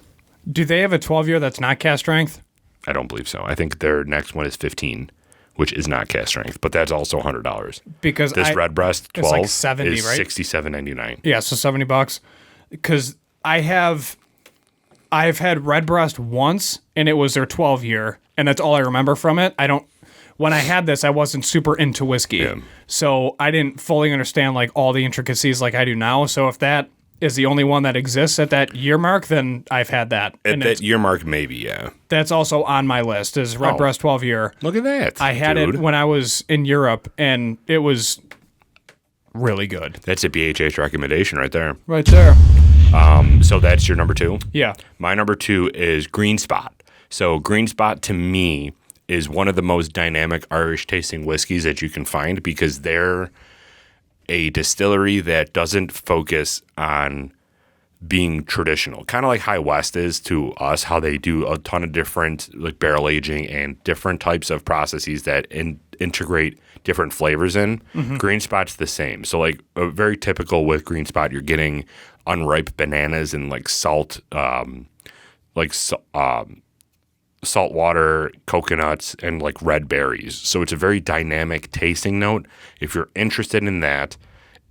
Do they have a 12-year that's not cask strength? I don't believe so. I think their next one is 15, which is not cask strength, but that's also $100. Because this Redbreast 12 like 70, is right? $67.99. Yeah, so $70. Because I've had Redbreast once, and it was their 12-year, and that's all I remember from it. When I had this, I wasn't super into whiskey, so I didn't fully understand like all the intricacies like I do now. So if that is the only one that exists at that year mark, then I've had that. At that year mark, maybe, yeah. That's also on my list, is Redbreast 12-year. Look at that. I had it when I was in Europe, and it was really good. That's a BHH recommendation right there. Right there. So that's your number 2? Yeah. My number 2 is Green Spot. So Green Spot, to me, is one of the most dynamic Irish tasting whiskeys that you can find because they're a distillery that doesn't focus on being traditional, kind of like High West is to us, how they do a ton of different like barrel aging and different types of processes that integrate different flavors in. Green Spot's the same. So like very typical with Green Spot, you're getting unripe bananas and like salt water, coconuts, and like red berries. So it's a very dynamic tasting note. If you're interested in that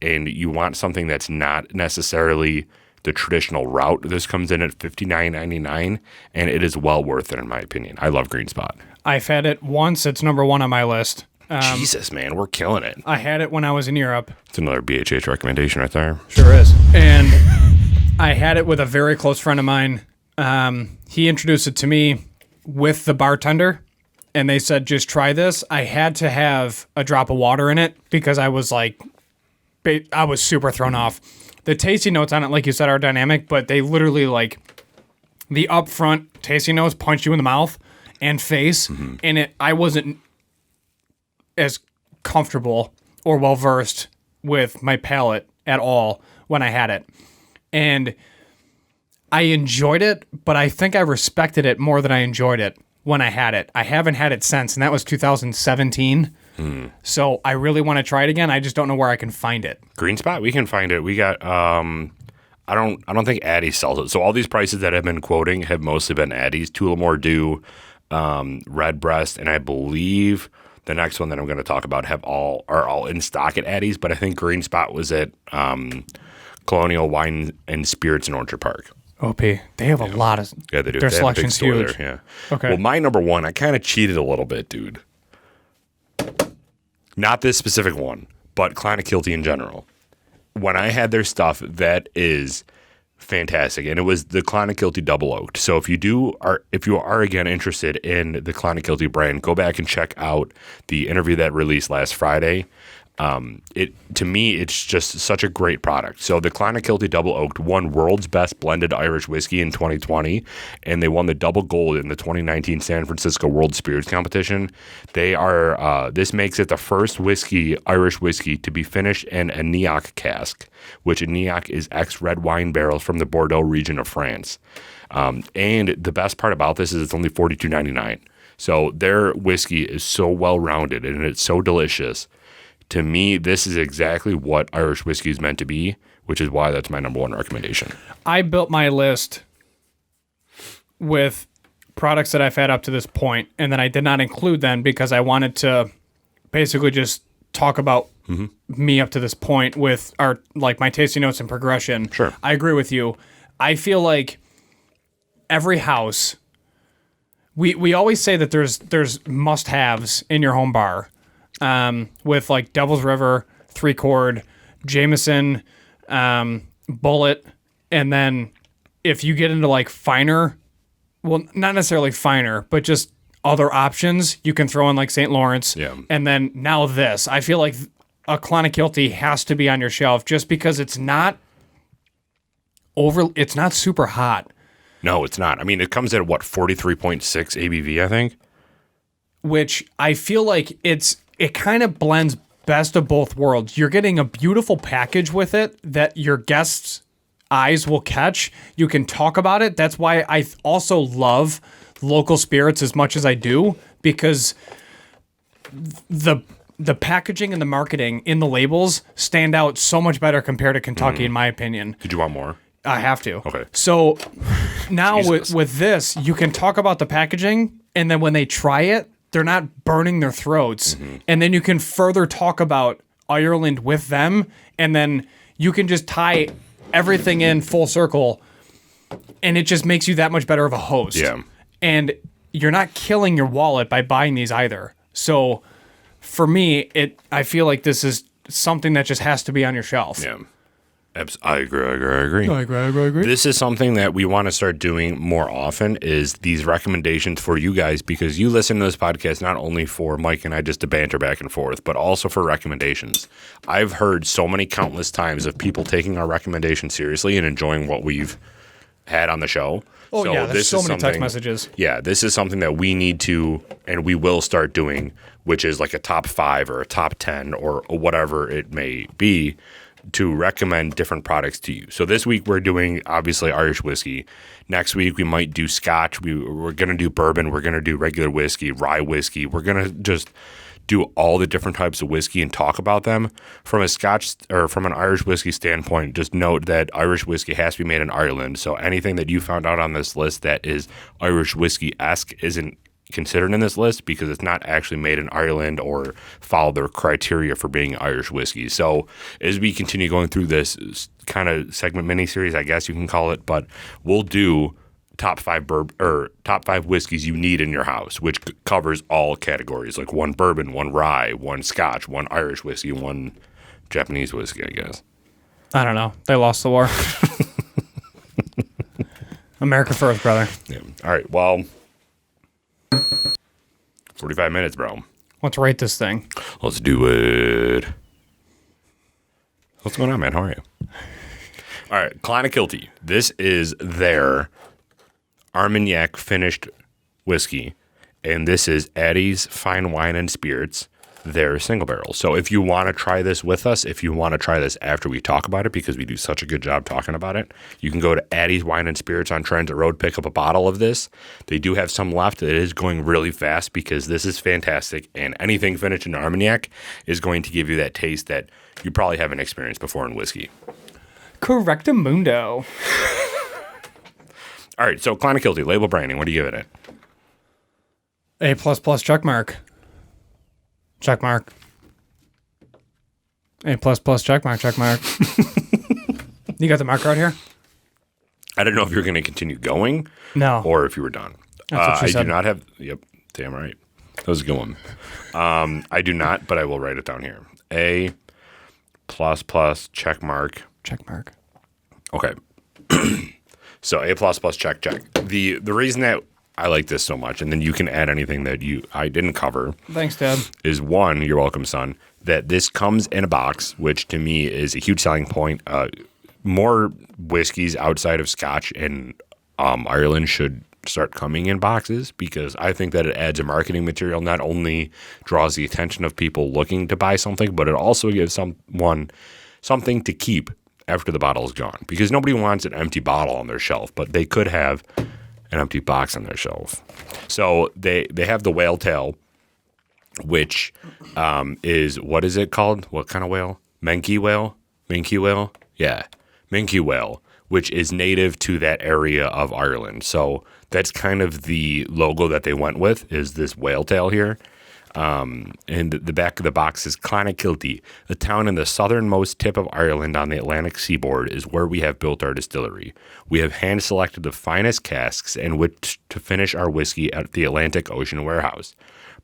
and you want something that's not necessarily the traditional route, this comes in at $59.99, and it is well worth it in my opinion. I love Green Spot. I've had it once. It's number 1 on my list. Jesus, man, we're killing it. I had it when I was in Europe. It's another BHH recommendation right there. Sure is. And I had it with a very close friend of mine. He introduced it to me with the bartender, and they said, just try this. I had to have a drop of water in it because I was like, I was super thrown off. The tasting notes on it, like you said, are dynamic, but they literally like the upfront tasting notes punch you in the mouth and face, and I wasn't as comfortable or well versed with my palate at all when I had it. And I enjoyed it, but I think I respected it more than I enjoyed it when I had it. I haven't had it since, and that was 2017. So I really want to try it again. I just don't know where I can find it. Green Spot, we can find it. We got I don't think Addie's sells it. So all these prices that I've been quoting have mostly been Addie's. Tullamore Dew, Redbreast, and I believe the next one that I'm going to talk about are all in stock at Addie's, but I think Green Spot was at Colonial Wine and Spirits in Orchard Park. OP. They have a lot of... Yeah, they do. Their they selection's have a big store huge. there, yeah. Okay. Well, my number one, I kind of cheated a little bit, dude. Not this specific one, but Clonakilty in general. When I had their stuff, that is fantastic, and it was the Clonakilty Double Oaked. So if you are again interested in the Clonakilty brand, go back and check out the interview that released last Friday. To me, it's just such a great product. So the Clonakilty Double Oaked won World's Best Blended Irish Whiskey in 2020, and they won the double gold in the 2019 San Francisco World Spirits Competition. They are this makes it the first Irish whiskey to be finished in a Neoc cask, which a Neoc is ex-red wine barrels from the Bordeaux region of France. And the best part about this is it's only $42.99. So their whiskey is so well-rounded and it's so delicious. To me, this is exactly what Irish whiskey is meant to be, which is why that's my number one recommendation. I built my list with products that I've had up to this point, and then I did not include them because I wanted to basically just talk about me up to this point with my tasting notes and progression. Sure. I agree with you. I feel like every house, we always say that there's must-haves in your home bar. With like Devil's River, 3 Chord, Jameson, Bullet, and then if you get into like finer, well, not necessarily finer, but just other options, you can throw in like St. Lawrence. Yeah. And then now this. I feel like a Clonakilty has to be on your shelf just because it's not super hot. No, it's not. I mean, it comes at what, 43.6 ABV, I think? Which I feel like it kind of blends best of both worlds. You're getting a beautiful package with it that your guests' eyes will catch. You can talk about it. That's why I also love local spirits as much as I do, because the packaging and the marketing in the labels stand out so much better compared to Kentucky, in my opinion. Did you want more? I have to. Okay. So now with this, you can talk about the packaging, and then when they try it, they're not burning their throats. And then you can further talk about Ireland with them, and then you can just tie everything in full circle, and it just makes you that much better of a host. Yeah. And you're not killing your wallet by buying these either. So for me, I feel like this is something that just has to be on your shelf. Yeah. I agree. I agree. This is something that we want to start doing more often, is these recommendations for you guys, because you listen to this podcast not only for Mike and I just to banter back and forth, but also for recommendations. I've heard so many countless times of people taking our recommendations seriously and enjoying what we've had on the show. Oh, so yeah, there's so many text messages. Yeah, this is something that we need to, and we will start doing, which is like a top 5 or a top 10 or whatever it may be, to recommend different products to you. So this week we're doing obviously Irish whiskey. Next week we might do Scotch. We're going to do bourbon. We're going to do regular whiskey, rye whiskey. We're going to just do all the different types of whiskey and talk about them. From a Scotch or from an Irish whiskey standpoint, just note that Irish whiskey has to be made in Ireland. So anything that you found out on this list that is Irish whiskey-esque isn't considered in this list because it's not actually made in Ireland or follow their criteria for being Irish whiskey. So as we continue going through this kind of segment mini-series, I guess you can call it, but we'll do top 5 whiskeys you need in your house, which covers all categories, like 1 bourbon, 1 rye, 1 Scotch, 1 Irish whiskey, 1 Japanese whiskey, I guess. I don't know. They lost the war. America first, brother. Yeah. All right. Well, 45 minutes, bro. Let's rate this thing. Let's do it. What's going on, man? How are you? All right, Clonakilty. This is their Armagnac finished whiskey, and this is Addie's Fine Wine and Spirits, their single barrel. So if you want to try this with us, if you want to try this after we talk about it, because we do such a good job talking about it, you can go to Addie's Wine and Spirits on Transit Road, pick up a bottle of this. They do have some left. It is going really fast because this is fantastic, and anything finished in Armagnac is going to give you that taste that you probably haven't experienced before in whiskey. Correctamundo. All right, so Clonakilty, label branding, what are you giving it? A++ check mark. Check mark. A++ check mark, check mark. You got the marker out here? I don't know if you're going to continue going. No. Or if you were done. That's what she said. I do not have, yep, damn right. That was a good one. I do not, but I will write it down here. A++ check mark. Check mark. Okay. So A++ check. The reason that I like this so much, and then you can add anything that I didn't cover. Thanks, Dad. Is one, you're welcome, son, that this comes in a box, which to me is a huge selling point. More whiskeys outside of Scotch and Ireland should start coming in boxes because I think that it adds a marketing material, not only draws the attention of people looking to buy something, but it also gives someone something to keep after the bottle is gone, because nobody wants an empty bottle on their shelf, but they could have an empty box on their shelf. So they have the whale tail, which is, what is it called? What kind of whale? Menke whale? Minke whale? Yeah, Minke whale, which is native to that area of Ireland. So that's kind of the logo that they went with, is this whale tail here. And the back of the box is Clonakilty, a town in the southernmost tip of Ireland on the Atlantic seaboard, is where we have built our distillery. We have hand-selected the finest casks in which to finish our whiskey at the Atlantic Ocean warehouse.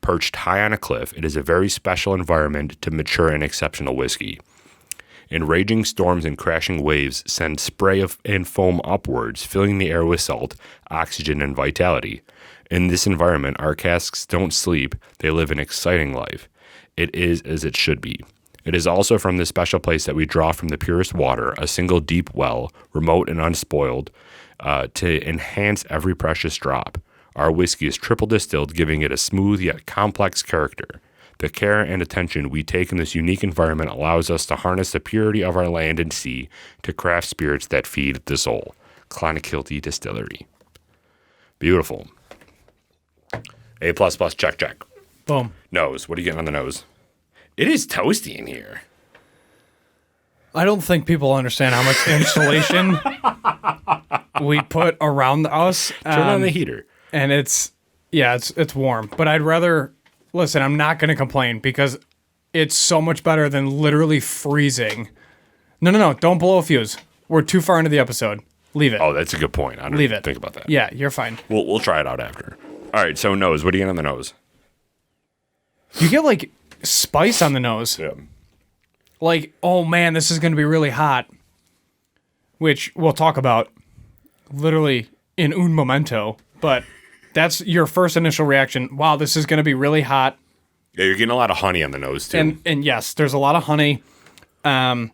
Perched high on a cliff, it is a very special environment to mature an exceptional whiskey. And raging storms and crashing waves send spray and foam upwards, filling the air with salt, oxygen, and vitality. In this environment, our casks don't sleep, they live an exciting life. It is as it should be. It is also from this special place that we draw from the purest water, a single deep well, remote and unspoiled, to enhance every precious drop. Our whiskey is triple distilled, giving it a smooth yet complex character. The care and attention we take in this unique environment allows us to harness the purity of our land and sea to craft spirits that feed the soul. Clonakilty Distillery. Beautiful. A++ check. Boom. Nose. What are you getting on the nose? It is toasty in here. I don't think people understand how much insulation we put around us. Turn on the heater. And it's warm. But I'd rather, listen, I'm not going to complain because it's so much better than literally freezing. No. Don't blow a fuse. We're too far into the episode. Leave it. Oh, that's a good point. I didn't think about that. Yeah, you're fine. We'll try it out after. All right, so nose. What do you get on the nose? You get like spice on the nose. Yeah. Like, oh man, this is going to be really hot. Which we'll talk about literally in un momento. But that's your first initial reaction. Wow, this is going to be really hot. Yeah, you're getting a lot of honey on the nose too. And yes, there's a lot of honey. And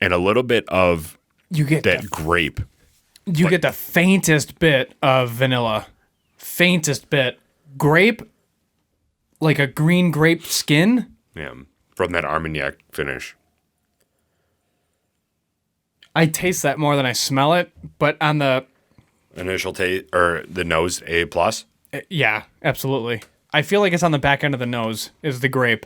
a little bit of you get that grape. You get the faintest bit of vanilla. Faintest bit. Grape, like a green grape skin. Yeah, from that Armagnac finish. I taste that more than I smell it, but on the initial taste, or the nose, A+? Yeah, absolutely. I feel like it's on the back end of the nose, is the grape.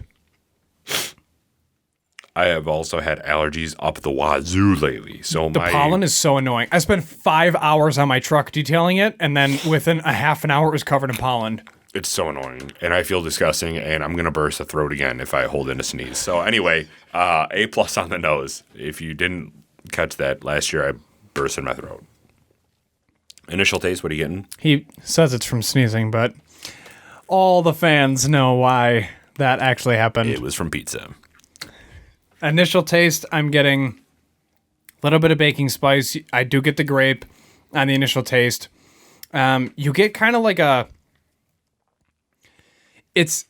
I have also had allergies up the wazoo lately. So the pollen is so annoying. I spent 5 hours on my truck detailing it, and then within a half an hour, it was covered in pollen. It's so annoying, and I feel disgusting, and I'm going to burst a throat again if I hold in a sneeze. So anyway, A+ on the nose. If you didn't catch that, last year I burst in my throat. Initial taste, what are you getting? He says it's from sneezing, but all the fans know why that actually happened. It was from pizza. Initial taste, I'm getting a little bit of baking spice. I do get the grape on the initial taste. You get kind of like it's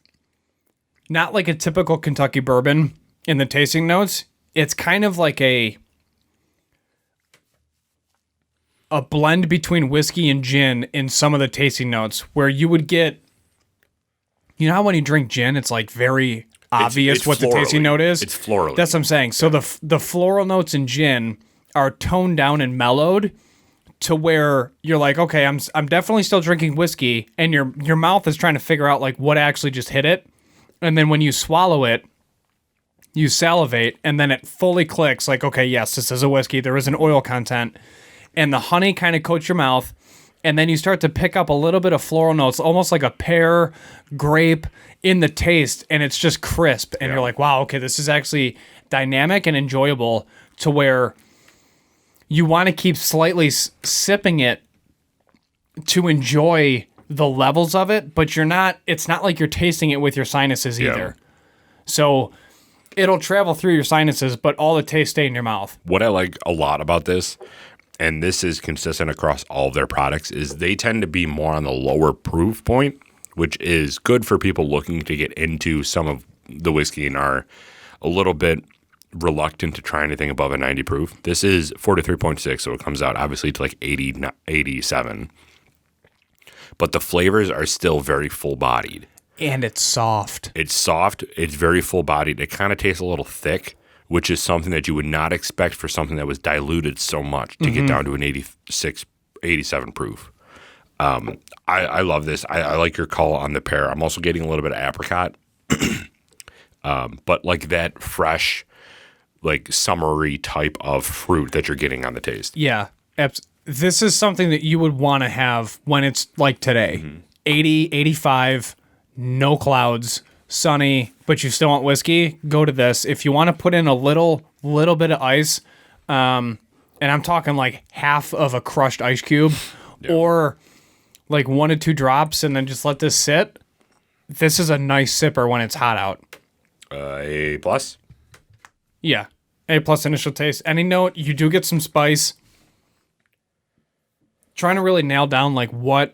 not like a typical Kentucky bourbon in the tasting notes. It's kind of like a blend between whiskey and gin in some of the tasting notes, where you would get, you know how when you drink gin, it's like very obvious it's what the tasting note is? It's floral. That's what I'm saying. So the floral notes in gin are toned down and mellowed to where you're like, okay, I'm definitely still drinking whiskey, and your mouth is trying to figure out like what actually just hit it. And then when you swallow it, you salivate, and then it fully clicks like, okay, yes, this is a whiskey. There is an oil content. And the honey kind of coats your mouth, and then you start to pick up a little bit of floral notes, almost like a pear, grape in the taste, and it's just crisp. And you're like, wow, okay, this is actually dynamic and enjoyable to where you want to keep slightly sipping it to enjoy the levels of it, but it's not like you're tasting it with your sinuses either. So it'll travel through your sinuses, but all the taste stay in your mouth. What I like a lot about this, and this is consistent across all of their products, is they tend to be more on the lower proof point, which is good for people looking to get into some of the whiskey and are a little bit reluctant to try anything above a 90 proof. This is 43.6, so it comes out obviously to like 80, 87. But the flavors are still very full-bodied. And it's soft. It's soft. It's very full-bodied. It kind of tastes a little thick, which is something that you would not expect for something that was diluted so much to get down to an 86, 87 proof. I love this. I like your call on the pear. I'm also getting a little bit of apricot, but like that fresh, like summery type of fruit that you're getting on the taste. Yeah. This is something that you would want to have when it's like today. 80, 85, no clouds, sunny, but you still want whiskey, go to this. If you want to put in a little bit of ice, and I'm talking like half of a crushed ice cube, or like 1 to 2 drops, and then just let this sit. This is a nice sipper when it's hot out. A plus? Yeah. A plus initial taste. Any note, you do get some spice. Trying to really nail down like what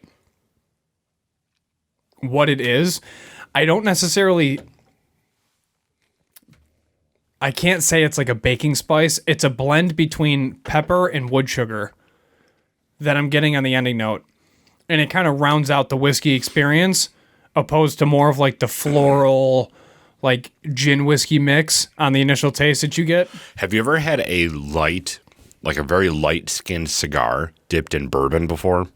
it is. I can't say it's like a baking spice. It's a blend between pepper and wood sugar that I'm getting on the ending note. And it kind of rounds out the whiskey experience, opposed to more of like the floral, like gin whiskey mix on the initial taste that you get. Have you ever had a very light skinned cigar dipped in bourbon before?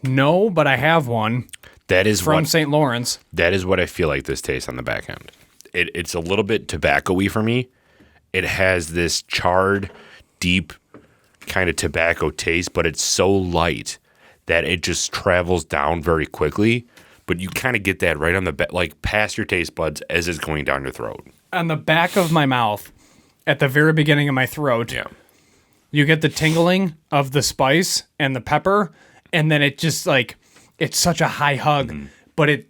No, but I have one. That is from St. Lawrence. That is what I feel like this tastes on the back end. It's a little bit tobacco-y for me. It has this charred, deep kind of tobacco taste, but it's so light that it just travels down very quickly. But you kind of get that right on the back, like past your taste buds as it's going down your throat. On the back of my mouth, at the very beginning of my throat, you get the tingling of the spice and the pepper, and then it just like, it's such a high hug, but it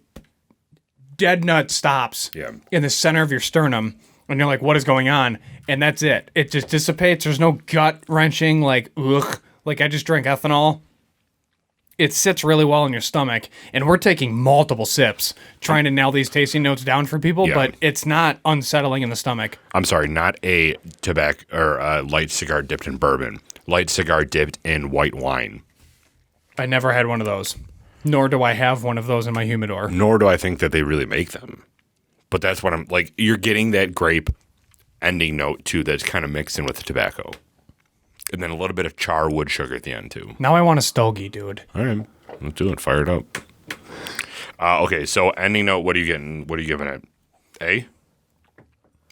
dead nut stops in the center of your sternum, and you're like, what is going on? And that's it. It just dissipates. There's no gut wrenching, like, ugh, like I just drank ethanol. It sits really well in your stomach, and we're taking multiple sips trying to nail these tasting notes down for people, but it's not unsettling in the stomach. I'm sorry, not a tobacco or a light cigar dipped in bourbon. Light cigar dipped in white wine. I never had one of those. Nor do I have one of those in my humidor. Nor do I think that they really make them. But that's what I'm like. You're getting that grape ending note too that's kind of mixed in with the tobacco. And then a little bit of char wood sugar at the end too. Now I want a stogie, dude. All right. Let's do it. Fire it up. Okay, so ending note, what are you getting? What are you giving it? A?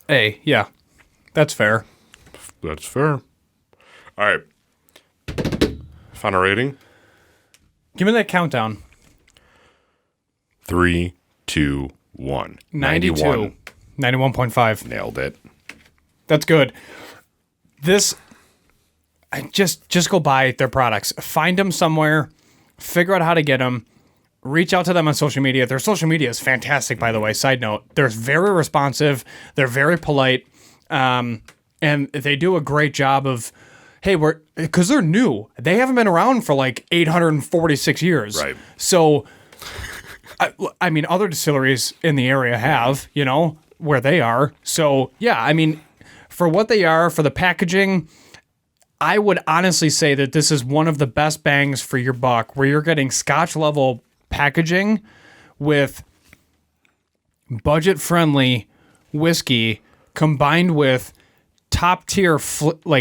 A, yeah. That's fair. That's fair. All right. Final rating? Give me that countdown. 3, 2, 1. 91. 91.5. Nailed it. That's good. This, just go buy their products. Find them somewhere. Figure out how to get them. Reach out to them on social media. Their social media is fantastic, by the way. Side note. They're very responsive. They're very polite. And they do a great job of, hey, because they're new. They haven't been around for like 846 years. Right. So, I mean, other distilleries in the area have, where they are. So, yeah, I mean, for what they are, for the packaging, I would honestly say that this is one of the best bangs for your buck, where you're getting Scotch level packaging with budget-friendly whiskey combined with top-tier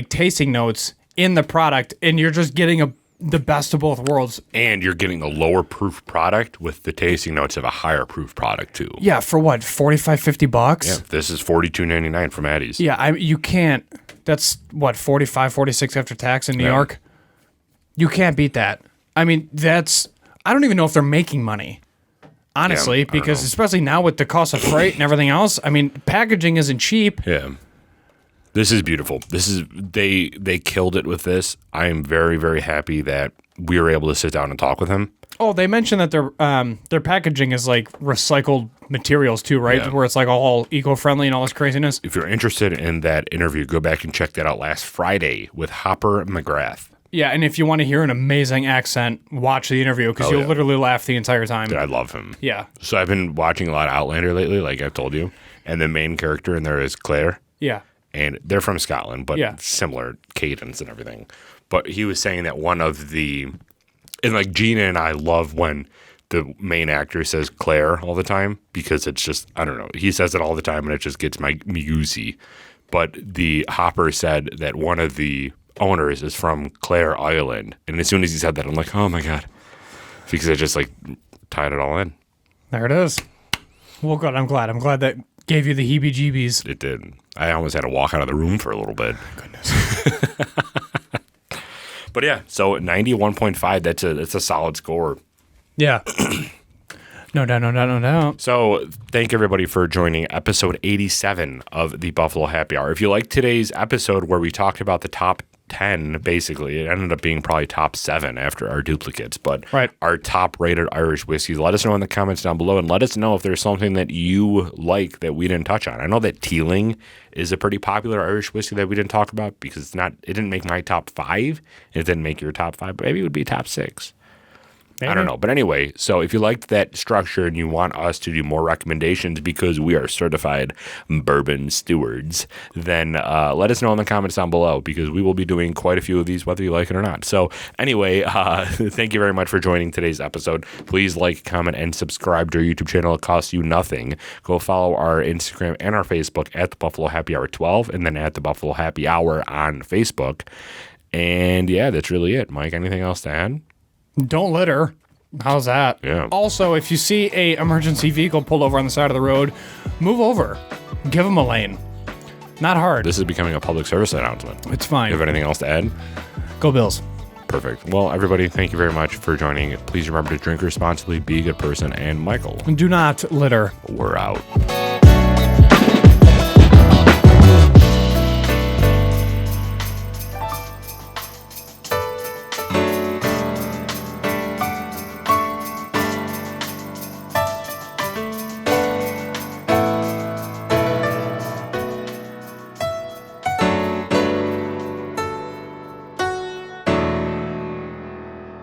tasting notes in the product, and you're just getting the best of both worlds. And you're getting a lower proof product with the tasting notes of a higher proof product too. Yeah, for what, $45-$50? Yeah, this is $42.99 from Addie's. Yeah, you can't. That's what, $45-$46 after tax in New York. You can't beat that. I mean, I don't even know if they're making money. Honestly, because especially now with the cost of freight and everything else, I mean, packaging isn't cheap. Yeah. This is beautiful. They killed it with this. I am very, very happy that we were able to sit down and talk with him. Oh, they mentioned that their packaging is like recycled materials too, right? Yeah. Where it's like all eco-friendly and all this craziness. If you're interested in that interview, go back and check that out last Friday with Hopper McGrath. Yeah, and if you want to hear an amazing accent, watch the interview because you'll literally laugh the entire time. Dude, I love him. Yeah. So I've been watching a lot of Outlander lately, like I've told you. And the main character in there is Claire. Yeah. And they're from Scotland, but similar cadence and everything. But he was saying that one of the, and like Gina and I love when the main actor says Claire all the time because it's just, I don't know, he says it all the time and it just gets my musey. But the Hopper said that one of the owners is from Clare Island. And as soon as he said that, I'm like, oh my God. Because I just like tied it all in. There it is. Well, good. I'm glad. I'm glad that gave you the heebie-jeebies. It did. I almost had to walk out of the room for a little bit. Goodness. But yeah, so 91.5, that's a solid score. Yeah. No doubt. So thank everybody for joining episode 87 of the Buffalo Happy Hour. If you like today's episode where we talked about the top 10, basically, it ended up being probably top 7 after our duplicates, but our top rated Irish whiskeys, let us know in the comments down below and let us know if there's something that you like that we didn't touch on. I know that Teeling is a pretty popular Irish whiskey that we didn't talk about because it didn't make my top 5. It didn't make your top 5, but maybe it would be top 6. Maybe. I don't know. But anyway, so if you liked that structure and you want us to do more recommendations because we are certified bourbon stewards, then let us know in the comments down below because we will be doing quite a few of these whether you like it or not. So anyway, thank you very much for joining today's episode. Please like, comment, and subscribe to our YouTube channel. It costs you nothing. Go follow our Instagram and our Facebook at the Buffalo Happy Hour 12 and then at the Buffalo Happy Hour on Facebook. And yeah, that's really it. Mike, anything else to add? Don't litter. How's that? Yeah. Also, if you see a emergency vehicle pulled over on the side of the road, move over. Give them a lane. Not hard. This is becoming a public service announcement. It's fine. You have anything else to add? Go Bills. Perfect. Well, everybody, thank you very much for joining. Please remember to drink responsibly, be a good person, and Michael. Do not litter. We're out.